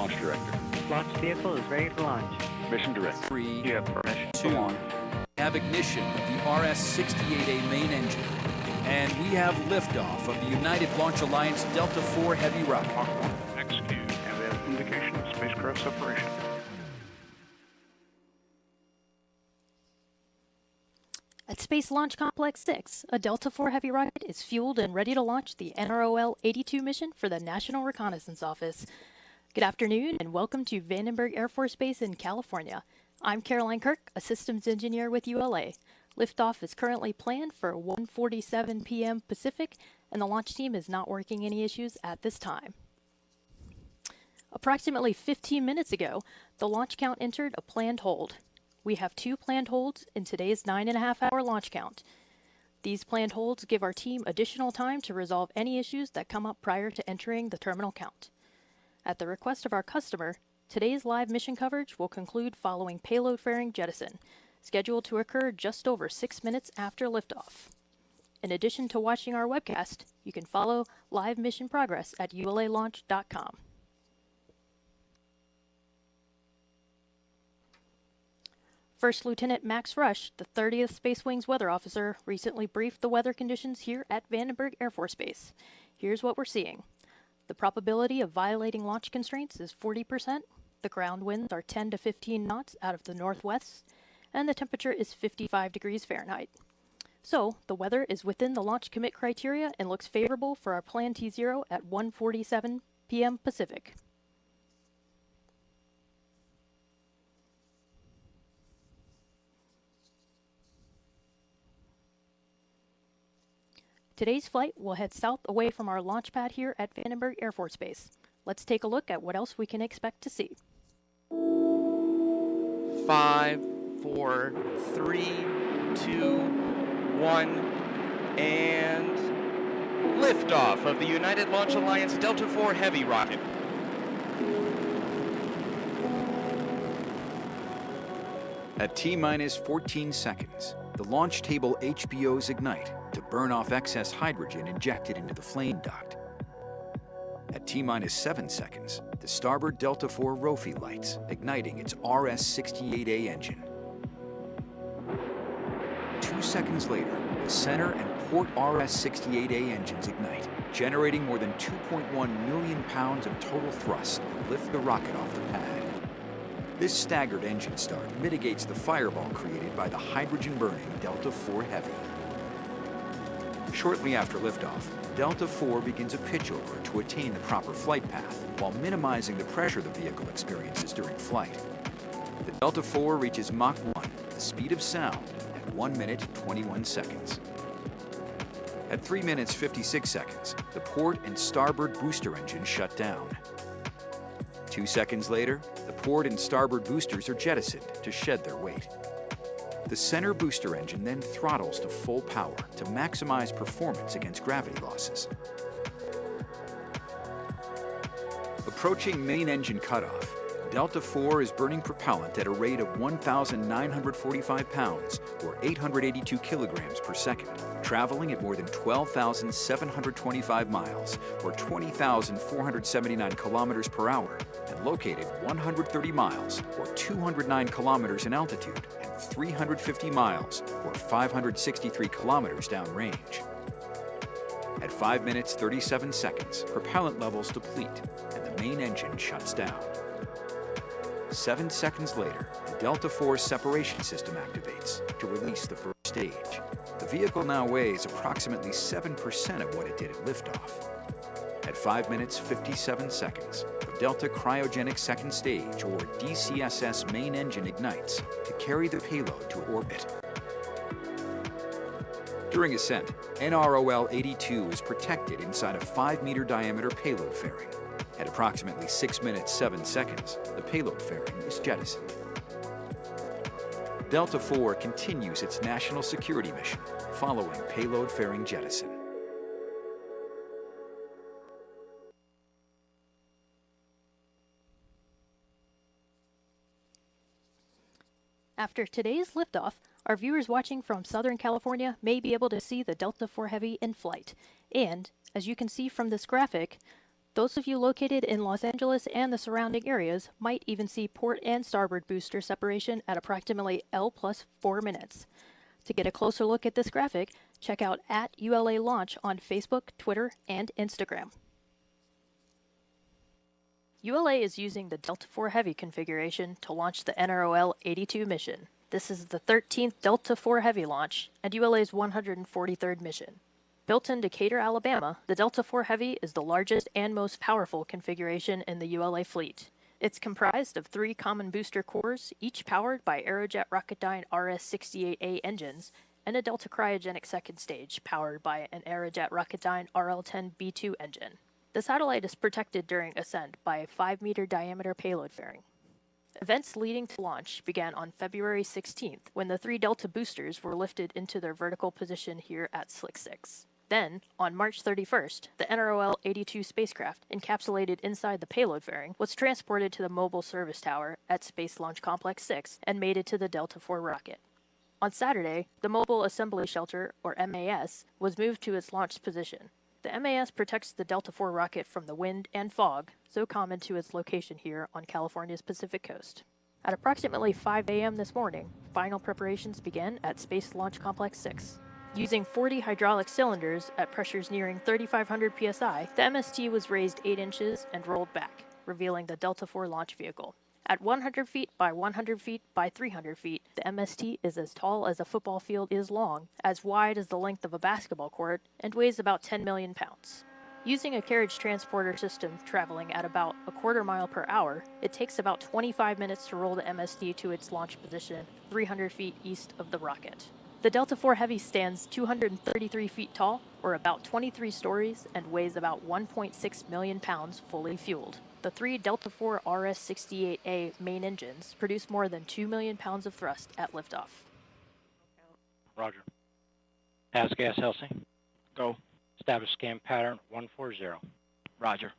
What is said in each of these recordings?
Launch Director. Launch vehicle is ready to launch. Mission Direct. 3, You have permission 2, to launch. have ignition of the RS-68A main engine. And we have liftoff of the United Launch Alliance Delta IV Heavy rocket. Mach 1, execute, and we have indication of spacecraft separation. At Space Launch Complex 6, a Delta IV Heavy rocket is fueled and ready to launch the NROL-82 mission for the National Reconnaissance Office. Good afternoon and welcome to Vandenberg Air Force Base in California. I'm Caroline Kirk, a systems engineer with ULA. Liftoff is currently planned for 1:47 p.m. Pacific, and the launch team is not working any issues at this time. Approximately 15 minutes ago, the launch count entered a planned hold. We have 2 planned holds in today's 9.5-hour launch count. These planned holds give our team additional time to resolve any issues that come up prior to entering the terminal count. At the request of our customer, today's live mission coverage will conclude following payload fairing jettison, scheduled to occur just over 6 minutes after liftoff. In addition to watching our webcast, you can follow live mission progress at ulalaunch.com. First Lieutenant Max Rush, the 30th Space Wing's weather officer, recently briefed the weather conditions here at Vandenberg Air Force Base. Here's what we're seeing. The probability of violating launch constraints is 40%, the ground winds are 10 to 15 knots out of the northwest, and the temperature is 55 degrees Fahrenheit. So, the weather is within the launch commit criteria and looks favorable for our planned T0 at 1:47 p.m. Pacific. Today's flight will head south away from our launch pad here at Vandenberg Air Force Base. Let's take a look at what else we can expect to see. 5, 4, 3, 2, 1, and liftoff of the United Launch Alliance Delta IV Heavy rocket. At T-minus 14 seconds, the launch table HBOs ignite to burn off excess hydrogen injected into the flame duct. At T-minus 7 seconds, the starboard Delta IV ROFI lights, igniting its RS-68A engine. 2 seconds later, the center and port RS-68A engines ignite, generating more than 2.1 million pounds of total thrust and lift the rocket off the pad. This staggered engine start mitigates the fireball created by the hydrogen-burning Delta IV Heavy. Shortly after liftoff, Delta IV begins a pitchover to attain the proper flight path while minimizing the pressure the vehicle experiences during flight. The Delta IV reaches Mach 1, the speed of sound, at 1 minute 21 seconds. At 3 minutes 56 seconds, the port and starboard booster engines shut down. 2 seconds later, the port and starboard boosters are jettisoned to shed their weight. The center booster engine then throttles to full power to maximize performance against gravity losses. Approaching main engine cutoff, Delta IV is burning propellant at a rate of 1,945 pounds, or 882 kilograms per second, traveling at more than 12,725 miles, or 20,479 kilometers per hour, and located 130 miles, or 209 kilometers in altitude, and 350 miles, or 563 kilometers downrange. At 5 minutes 37 seconds, propellant levels deplete, and the main engine shuts down. 7 seconds later, the Delta IV separation system activates to release the first stage. The vehicle now weighs approximately 7% of what it did at liftoff. At 5 minutes 57 seconds, the Delta Cryogenic Second Stage, or DCSS main engine ignites to carry the payload to orbit. During ascent, NROL-82 is protected inside a 5-meter diameter payload fairing. At approximately 6 minutes 7 seconds, the payload fairing is jettisoned. Delta IV continues its national security mission following payload fairing jettison. After today's liftoff, our viewers watching from Southern California may be able to see the Delta IV Heavy in flight. And, as you can see from this graphic, Those of you located in Los Angeles and the surrounding areas might even see port and starboard booster separation at approximately L plus 4 minutes. To get a closer look at this graphic, check out @ULA Launch on Facebook, Twitter, and Instagram. ULA is using the Delta IV Heavy configuration to launch the NROL-82 mission. This is the 13th Delta IV Heavy launch and ULA's 143rd mission. Built in Decatur, Alabama, the Delta IV Heavy is the largest and most powerful configuration in the ULA fleet. It's comprised of 3 common booster cores, each powered by Aerojet Rocketdyne RS-68A engines, and a Delta cryogenic second stage powered by an Aerojet Rocketdyne RL-10B2 engine. The satellite is protected during ascent by a 5-meter diameter payload fairing. Events leading to launch began on February 16th, when the 3 Delta boosters were lifted into their vertical position here at Slick 6. Then, on March 31st, the NROL-82 spacecraft, encapsulated inside the payload fairing, was transported to the Mobile Service Tower at Space Launch Complex 6 and mated to the Delta IV rocket. On Saturday, the Mobile Assembly Shelter, or MAS, was moved to its launch position. The MAS protects the Delta IV rocket from the wind and fog, so common to its location here on California's Pacific coast. At approximately 5 a.m. this morning, final preparations began at Space Launch Complex 6. Using 40 hydraulic cylinders at pressures nearing 3,500 psi, the MST was raised 8 inches and rolled back, revealing the Delta IV launch vehicle. At 100 feet by 100 feet by 300 feet, the MST is as tall as a football field is long, as wide as the length of a basketball court, and weighs about 10 million pounds. Using a carriage transporter system traveling at about a quarter mile per hour, it takes about 25 minutes to roll the MST to its launch position 300 feet east of the rocket. The Delta IV Heavy stands 233 feet tall, or about 23 stories, and weighs about 1.6 million pounds fully fueled. The 3 Delta IV RS-68A main engines produce more than 2 million pounds of thrust at liftoff. Roger. Pass gas, Elsie. Go. Establish scan pattern 140. Roger.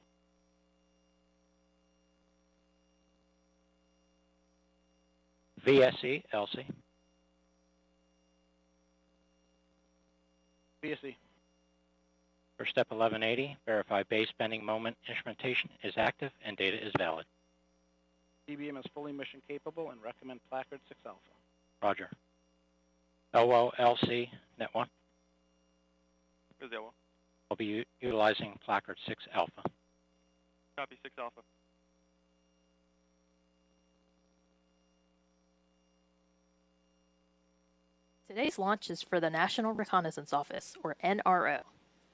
VSE, Elsie. VSE. First step 1180, verify base bending moment instrumentation is active and data is valid. DBM is fully mission capable and recommend placard 6 alpha. Roger. LOLC, net 1. Where's the LO? I'll be utilizing placard 6 alpha. Copy 6 alpha. Today's launch is for the National Reconnaissance Office, or NRO.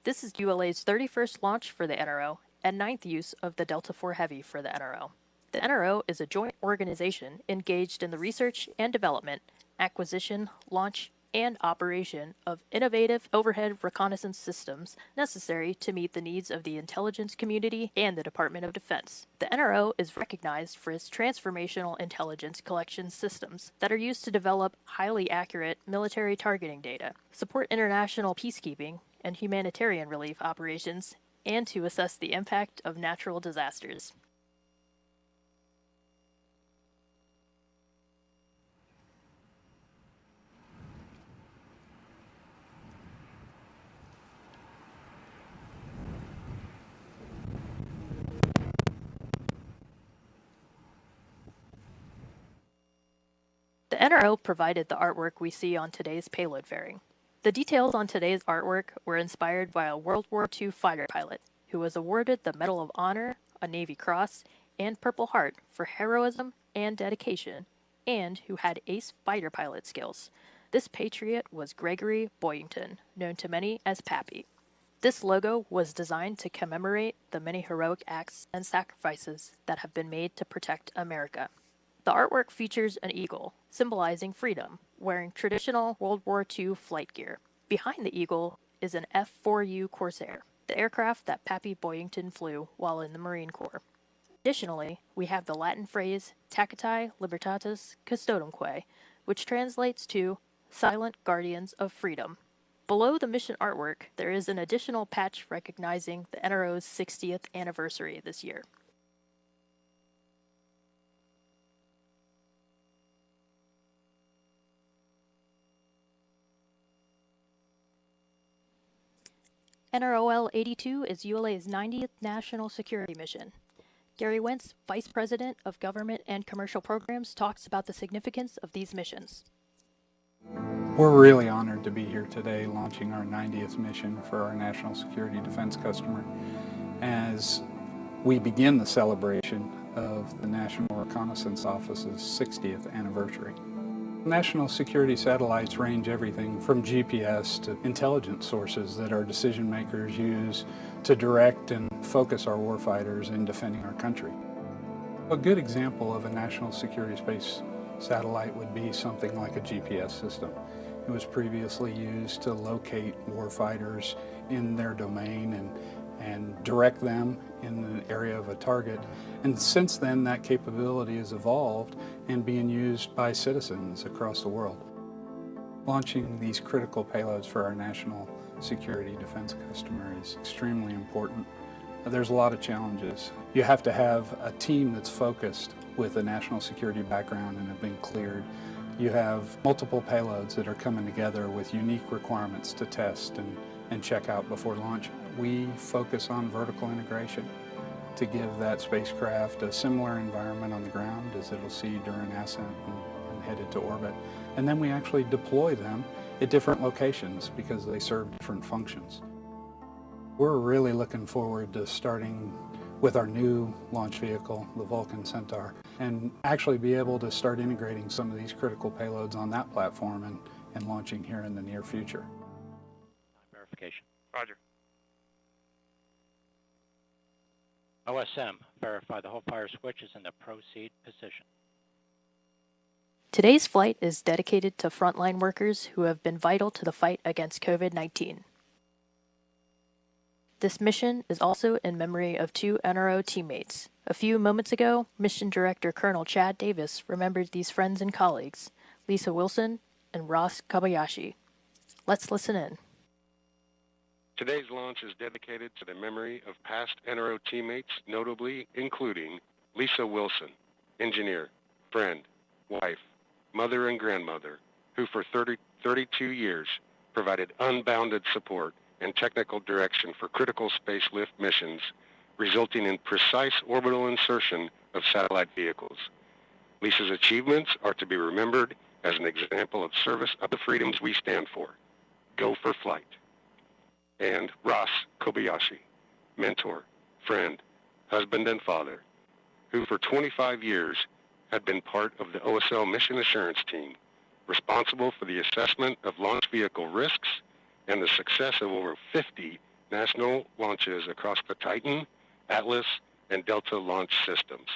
This is ULA's 31st launch for the NRO and 9th use of the Delta IV Heavy for the NRO. The NRO is a joint organization engaged in the research and development, acquisition, launch, and operation of innovative overhead reconnaissance systems necessary to meet the needs of the intelligence community and the Department of Defense. The NRO is recognized for its transformational intelligence collection systems that are used to develop highly accurate military targeting data, support international peacekeeping and humanitarian relief operations, and to assess the impact of natural disasters. The NRO provided the artwork we see on today's payload fairing. The details on today's artwork were inspired by a World War II fighter pilot who was awarded the Medal of Honor, a Navy Cross, and Purple Heart for heroism and dedication, and who had ace fighter pilot skills. This patriot was Gregory Boyington, known to many as Pappy. This logo was designed to commemorate the many heroic acts and sacrifices that have been made to protect America. The artwork features an eagle, symbolizing freedom, wearing traditional World War II flight gear. Behind the eagle is an F-4U Corsair, the aircraft that Pappy Boyington flew while in the Marine Corps. Additionally, we have the Latin phrase Tacitae Libertatis Custodumque, which translates to Silent Guardians of Freedom. Below the mission artwork, there is an additional patch recognizing the NRO's 60th anniversary this year. NROL 82 is ULA's 90th National Security Mission. Gary Wentz, Vice President of Government and Commercial Programs, talks about the significance of these missions. We're really honored to be here today launching our 90th mission for our national security defense customer as we begin the celebration of the National Reconnaissance Office's 60th anniversary. National security satellites range everything from GPS to intelligence sources that our decision makers use to direct and focus our warfighters in defending our country. A good example of a national security space satellite would be something like a GPS system. It was previously used to locate warfighters in their domain and direct them in the area of a target. And since then, that capability has evolved and being used by citizens across the world. Launching these critical payloads for our national security defense customer is extremely important. There's a lot of challenges. You have to have a team that's focused with a national security background and have been cleared. You have multiple payloads that are coming together with unique requirements to test and check out before launch. We focus on vertical integration to give that spacecraft a similar environment on the ground as it'll see during Ascent and headed to orbit. And then we actually deploy them at different locations because they serve different functions. We're really looking forward to starting with our new launch vehicle, the Vulcan Centaur, and actually be able to start integrating some of these critical payloads on that platform and launching here in the near future. Verification. Roger. OSM, verify the whole fire switch is in the proceed position. Today's flight is dedicated to frontline workers who have been vital to the fight against COVID-19. This mission is also in memory of two NRO teammates. A few moments ago, Mission Director Colonel Chad Davis remembered these friends and colleagues, Lisa Wilson and Ross Kobayashi. Let's listen in. Today's launch is dedicated to the memory of past NRO teammates, notably including Lisa Wilson, engineer, friend, wife, mother and grandmother, who for 32 years provided unbounded support and technical direction for critical space lift missions, resulting in precise orbital insertion of satellite vehicles. Lisa's achievements are to be remembered as an example of service of the freedoms we stand for. Go for flight. And Ross Kobayashi, mentor, friend, husband and father, who for 25 years had been part of the OSL mission assurance team, responsible for the assessment of launch vehicle risks and the success of over 50 national launches across the Titan, Atlas, and Delta launch systems.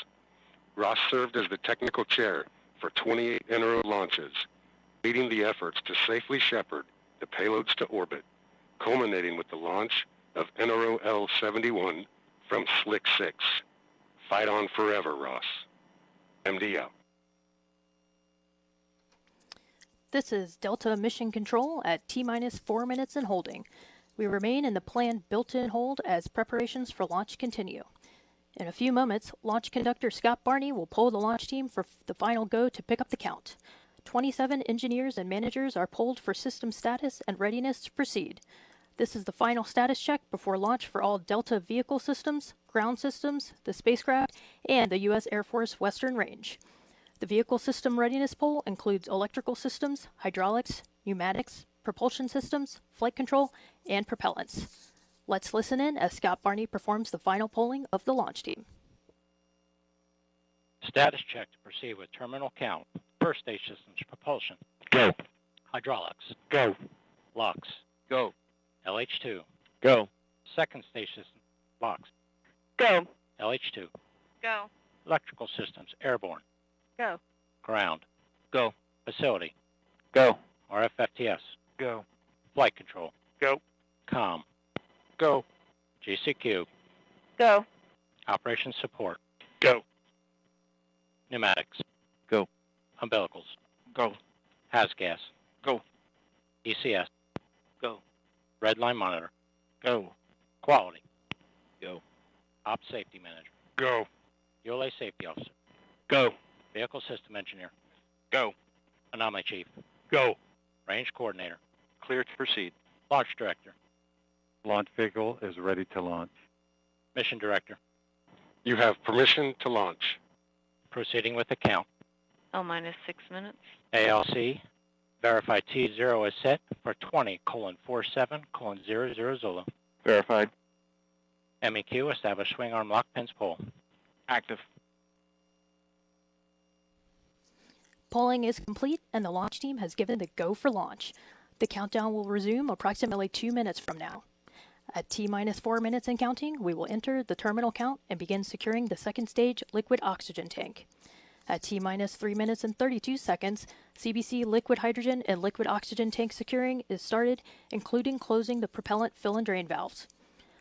Ross served as the technical chair for 28 NRO launches, leading the efforts to safely shepherd the payloads to orbit, culminating with the launch of NRO L-71 from Slick 6. Fight on forever, Ross. MD out. This is Delta Mission Control at T-minus 4 minutes and holding. We remain in the planned built-in hold as preparations for launch continue. In a few moments, launch conductor Scott Barney will poll the launch team for the final go to pick up the count. 27 engineers and managers are polled for system status and readiness to proceed. This is the final status check before launch for all Delta vehicle systems, ground systems, the spacecraft, and the U.S. Air Force Western Range. The vehicle system readiness poll includes electrical systems, hydraulics, pneumatics, propulsion systems, flight control, and propellants. Let's listen in as Scott Barney performs the final polling of the launch team. Status check to proceed with terminal count. First stage systems, propulsion. Go. Hydraulics. Go. Lux. Go. LH2. Go. Second stage system, Lux. Go. LH2. Go. Electrical systems, airborne. Go. Ground. Go. Facility. Go. RFFTS. Go. Flight control. Go. COM. Go. GCQ. Go. Operations support. Go. Pneumatics. Go. Umbilicals. Go. HAZGAS. Go. ECS. Go. Red line monitor. Go. Quality. Go. Ops safety manager. Go. ULA safety officer. Go. Vehicle system engineer. Go. Anomaly chief. Go. Range coordinator. Clear to proceed. Launch director. Launch vehicle is ready to launch. Mission Director. You have permission to launch. Proceeding with the count. L-minus 6 minutes. ALC. Verify T0 is set for 20:47:00 Zulu. Verified. MEQ. Establish swing arm lock pins pull. Active. Polling is complete and the launch team has given the go for launch. The countdown will resume approximately 2 minutes from now. At T-minus 4 minutes and counting, we will enter the terminal count and begin securing the second stage liquid oxygen tank. At T-minus 3 minutes and 32 seconds, CBC liquid hydrogen and liquid oxygen tank securing is started, including closing the propellant fill and drain valves.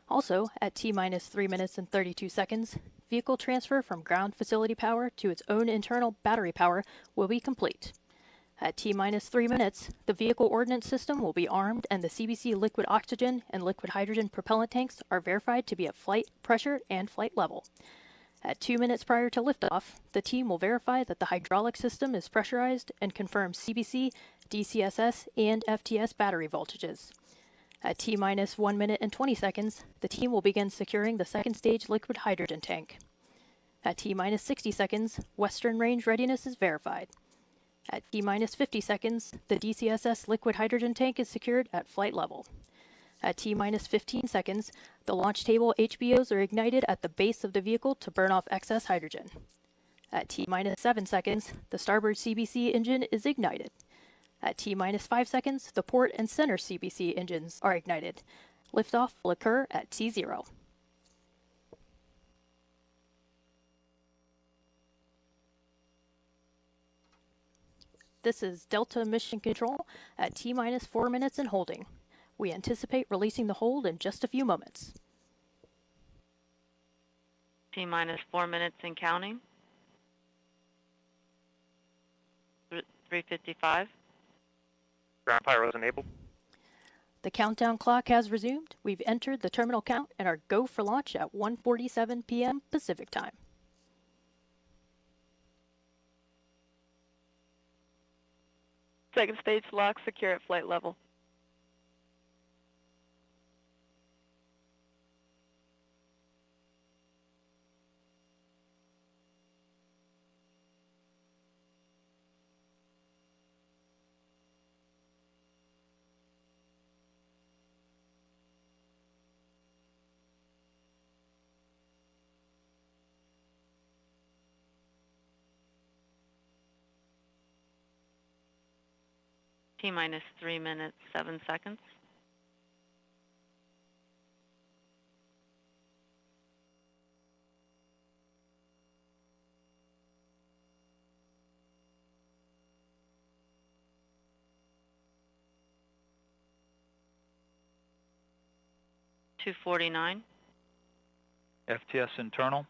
Also, at T-minus 3 minutes and 32 seconds, vehicle transfer from ground facility power to its own internal battery power will be complete. At T-minus 3 minutes, the vehicle ordnance system will be armed and the CBC liquid oxygen and liquid hydrogen propellant tanks are verified to be at flight pressure and flight level. At 2 minutes prior to liftoff, the team will verify that the hydraulic system is pressurized and confirm CBC, DCSS, and FTS battery voltages. At T-minus 1 minute and 20 seconds, the team will begin securing the second stage liquid hydrogen tank. At T-minus 60 seconds, western range readiness is verified. At T-minus 50 seconds, the DCSS liquid hydrogen tank is secured at flight level. At T-minus 15 seconds, the launch table HBOs are ignited at the base of the vehicle to burn off excess hydrogen. At T-minus 7 seconds, the starboard CBC engine is ignited. At T-minus 5 seconds, the port and center CBC engines are ignited. Liftoff will occur at T0. This is Delta Mission Control at T-minus 4 minutes and holding. We anticipate releasing the hold in just a few moments. T-minus 4 minutes and counting. 3:55. Ground pyros enabled. The countdown clock has resumed. We've entered the terminal count and are go for launch at 1:47 p.m. Pacific Time. Second stage lock secure at flight level. T-minus 3 minutes, 7 seconds. $2:49. FTS internal.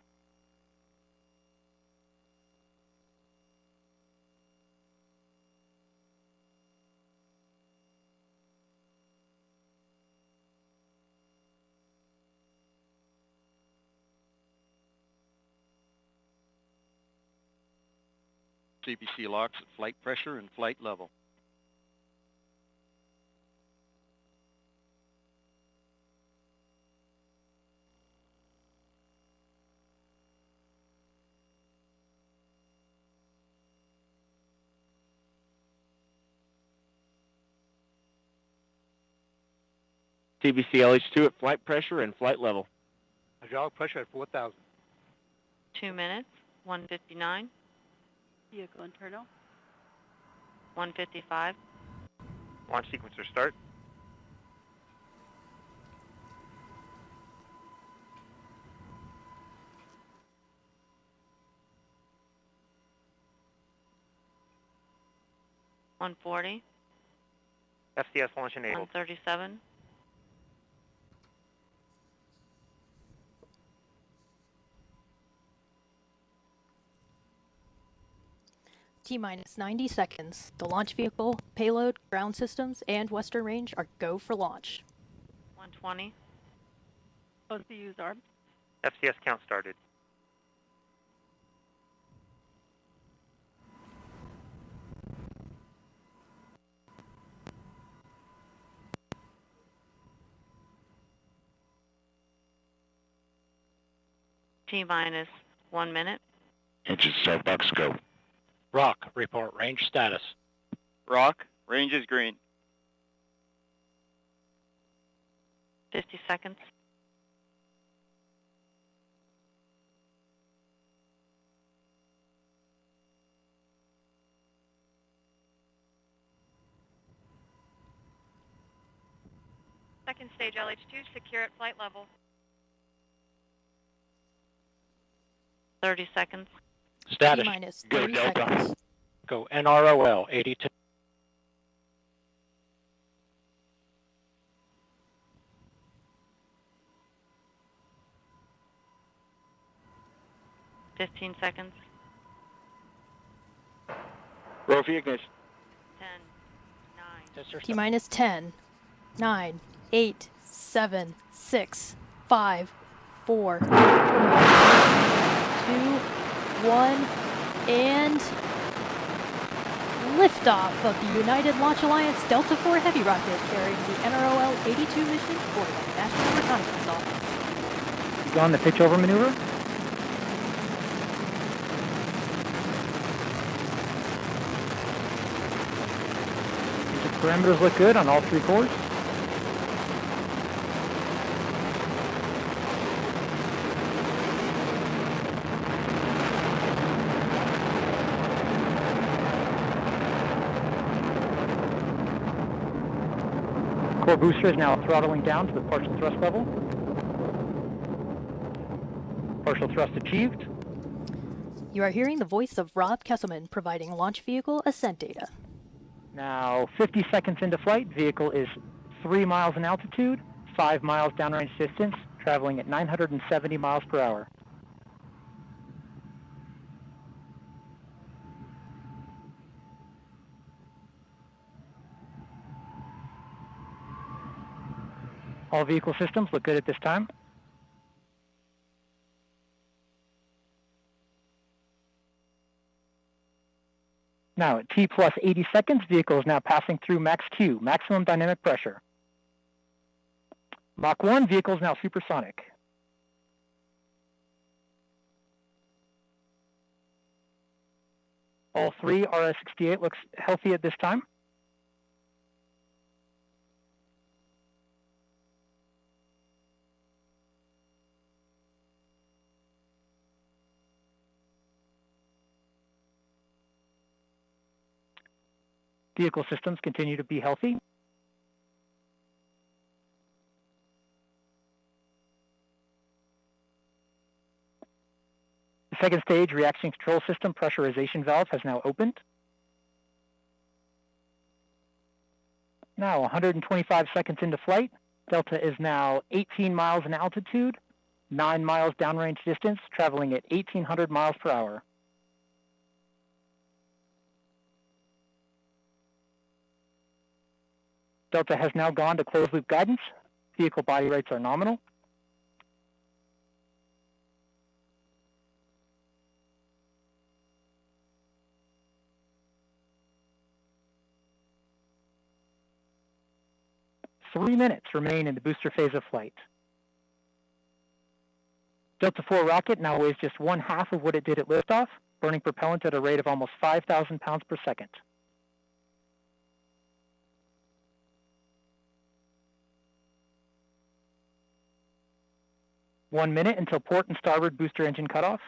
CBC locks at flight pressure and flight level. CBC LH2 at flight pressure and flight level. Hydraulic pressure at 4,000. 2 minutes, 1:59. Vehicle internal. 1:55. Launch sequencer start. $1:40. FCS launch enabled. 1:37. T-minus 90 seconds. The launch vehicle, payload, ground systems, and western range are go for launch. 1:20. OCU's armed. FCS count started. T-minus 1 minute. Engine start box go. Rock, report range status. Rock, range is green. 50 seconds. Second stage LH2, secure at flight level. 30 seconds. Status, T-minus go 30 Delta. seconds. Go NROL 82. Fifteen seconds. Roll for ignition. 10, 9. T-minus 10, 9, 8, 7, 6, 5, 4, 3, 2, 1, and liftoff of the United Launch Alliance Delta IV Heavy Rocket carrying the NROL-82 mission for the National Reconnaissance Office. You on the pitch over maneuver? The parameters look good on all three cores. Core booster is now throttling down to the partial thrust level. Partial thrust achieved. You are hearing the voice of Rob Kesselman providing launch vehicle ascent data. Now 50 seconds into flight, vehicle is 3 miles in altitude, 5 miles downrange distance, traveling at 970 miles per hour. All vehicle systems look good at this time. Now at T plus 80 seconds, vehicle is now passing through max Q, maximum dynamic pressure. Mach 1, vehicle is now supersonic. All three RS-68 looks healthy at this time. Vehicle systems continue to be healthy. The second stage reaction control system pressurization valve has now opened. Now 125 seconds into flight, Delta is now 18 miles in altitude, 9 miles downrange distance, traveling at 1,800 miles per hour. Delta has now gone to closed loop guidance. Vehicle body rates are nominal. Three minutes remain in the booster phase of flight. Delta IV rocket now weighs just 1/2 of what it did at liftoff, burning propellant at a rate of almost 5,000 pounds per second. One minute until port and starboard booster engine cutoff.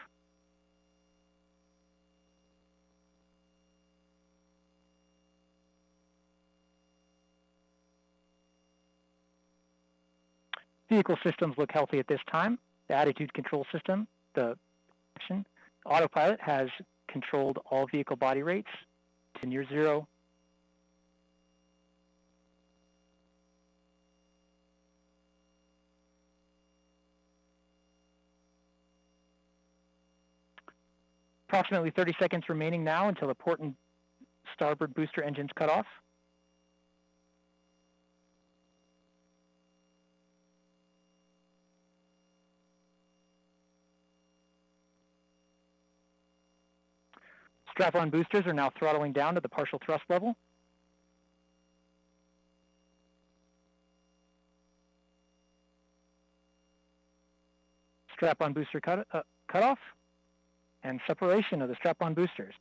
Vehicle systems look healthy at this time. The attitude control system, the autopilot has controlled all vehicle body rates to near zero. Approximately 30 seconds remaining now until the port and starboard booster engines cut off. Strap-on boosters are now throttling down to the partial thrust level. strap-on booster cutoff, and separation of the strap-on boosters.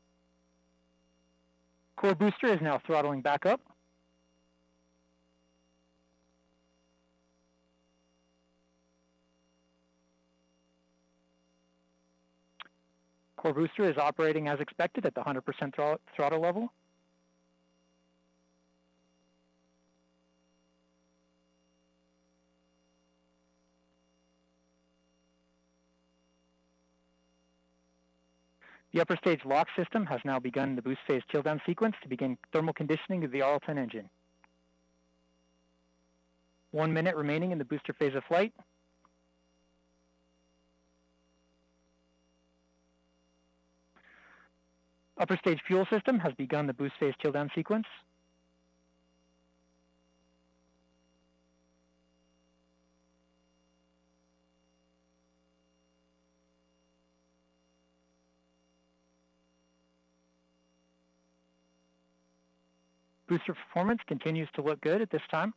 Core booster is now throttling back up. Core booster is operating as expected at the 100% throttle level. The upper stage lock system has now begun the boost phase chill down sequence to begin thermal conditioning of the RL-10 engine. 1 minute remaining in the booster phase of flight. Upper stage fuel system has begun the boost phase chill down sequence. Booster performance continues to look good at this time.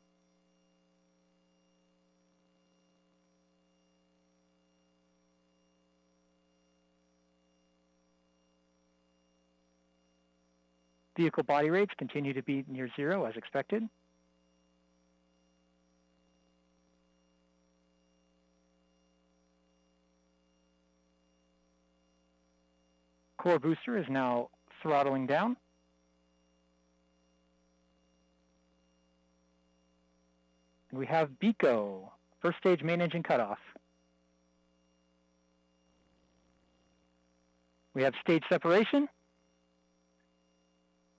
Vehicle body rates continue to be near zero as expected. Core booster is now throttling down. And we have BECO, first stage main engine cutoff. We have stage separation.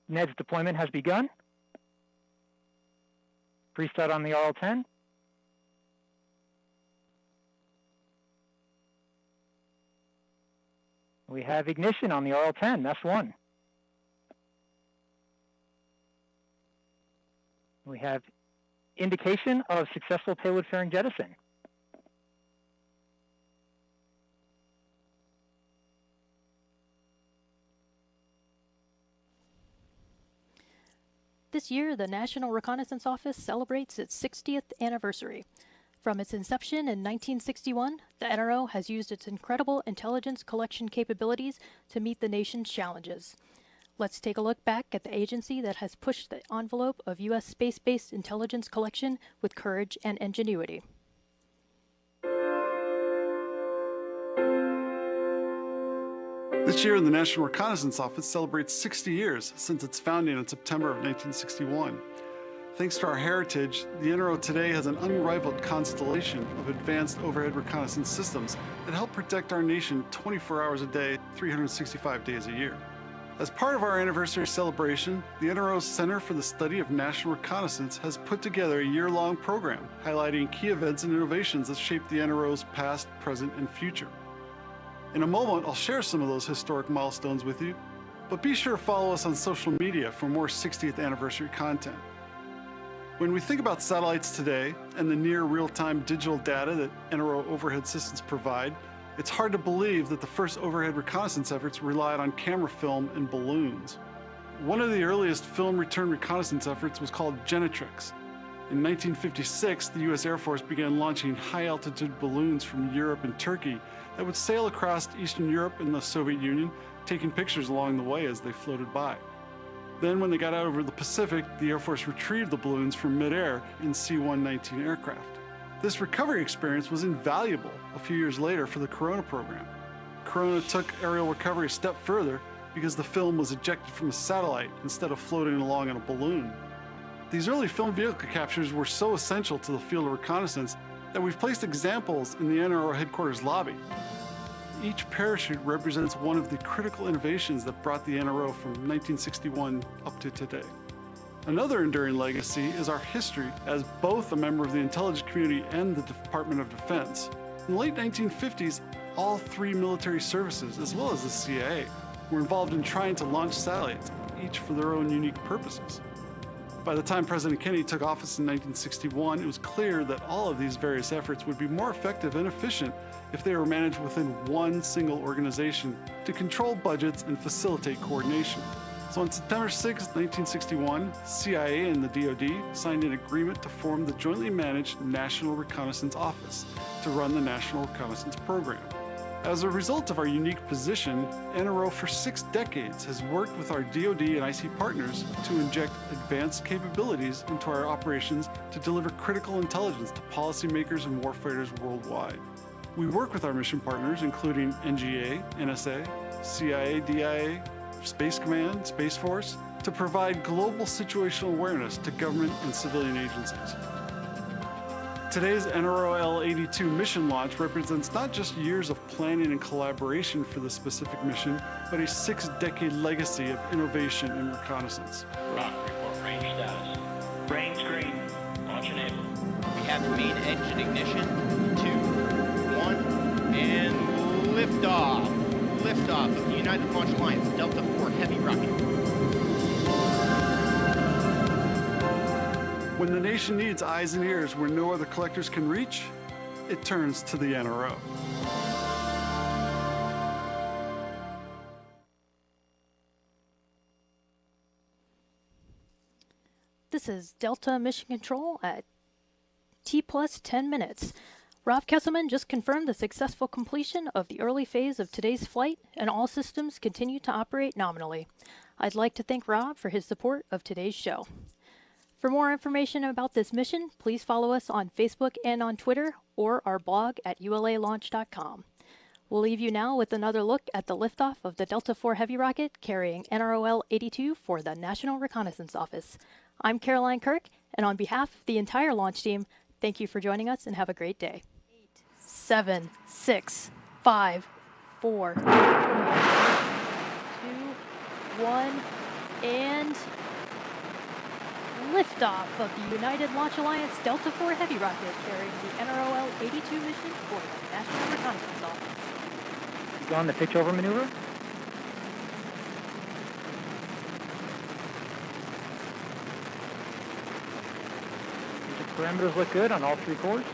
NED's deployment has begun. Pre-start on the RL-10. We have ignition on the RL-10, that's one. We have indication of successful payload fairing jettison. This year, the National Reconnaissance Office celebrates its 60th anniversary. From its inception in 1961, the NRO has used its incredible intelligence collection capabilities to meet the nation's challenges. Let's take a look back at the agency that has pushed the envelope of U.S. space-based intelligence collection with courage and ingenuity. This year, the National Reconnaissance Office celebrates 60 years since its founding in September of 1961. Thanks to our heritage, the NRO today has an unrivaled constellation of advanced overhead reconnaissance systems that help protect our nation 24 hours a day, 365 days a year. As part of our anniversary celebration, the NRO's Center for the Study of National Reconnaissance has put together a year-long program highlighting key events and innovations that shaped the NRO's past, present, and future. In a moment, I'll share some of those historic milestones with you, but be sure to follow us on social media for more 60th anniversary content. When we think about satellites today and the near real-time digital data that NRO overhead systems provide, it's hard to believe that the first overhead reconnaissance efforts relied on camera film and balloons. One of the earliest film return reconnaissance efforts was called Genetrix. In 1956, the U.S. Air Force began launching high-altitude balloons from Europe and Turkey that would sail across Eastern Europe and the Soviet Union, taking pictures along the way as they floated by. Then, when they got out over the Pacific, the Air Force retrieved the balloons from midair in C-119 aircraft. This recovery experience was invaluable a few years later for the Corona program. Corona took aerial recovery a step further because the film was ejected from a satellite instead of floating along in a balloon. These early film vehicle captures were so essential to the field of reconnaissance that we've placed examples in the NRO headquarters lobby. Each parachute represents one of the critical innovations that brought the NRO from 1961 up to today. Another enduring legacy is our history as both a member of the intelligence community and the Department of Defense. In the late 1950s, all three military services, as well as the CIA, were involved in trying to launch satellites, each for their own unique purposes. By the time President Kennedy took office in 1961, it was clear that all of these various efforts would be more effective and efficient if they were managed within one single organization to control budgets and facilitate coordination. So on September 6, 1961, CIA and the DoD signed an agreement to form the jointly managed National Reconnaissance Office to run the National Reconnaissance Program. As a result of our unique position, NRO for 6 decades has worked with our DoD and IC partners to inject advanced capabilities into our operations to deliver critical intelligence to policymakers and warfighters worldwide. We work with our mission partners, including NGA, NSA, CIA, DIA, Space Command, Space Force, to provide global situational awareness to government and civilian agencies. Today's NRO-L82 mission launch represents not just years of planning and collaboration for the specific mission, but a 6-decade legacy of innovation and reconnaissance. Rock, report range status. Range green. Launch enabled. We have main engine ignition. 2, 1, and liftoff. Liftoff of the United Launch Alliance Delta IV Heavy rocket. When the nation needs eyes and ears where no other collectors can reach, it turns to the NRO. This is Delta Mission Control at T+10 minutes. Rob Kesselman just confirmed the successful completion of the early phase of today's flight, and all systems continue to operate nominally. I'd like to thank Rob for his support of today's show. For more information about this mission, please follow us on Facebook and on Twitter, or our blog at ulalaunch.com. We'll leave you now with another look at the liftoff of the Delta IV Heavy rocket carrying NROL-82 for the National Reconnaissance Office. I'm Caroline Kirk, and on behalf of the entire launch team, thank you for joining us and have a great day. 8, 7, 6, 5, 4, 3, 2, 1, and liftoff of the United Launch Alliance Delta IV Heavy rocket carrying the NROL-82 mission for the National Reconnaissance Office. You on the pitch-over maneuver? The parameters look good on all 3 cores.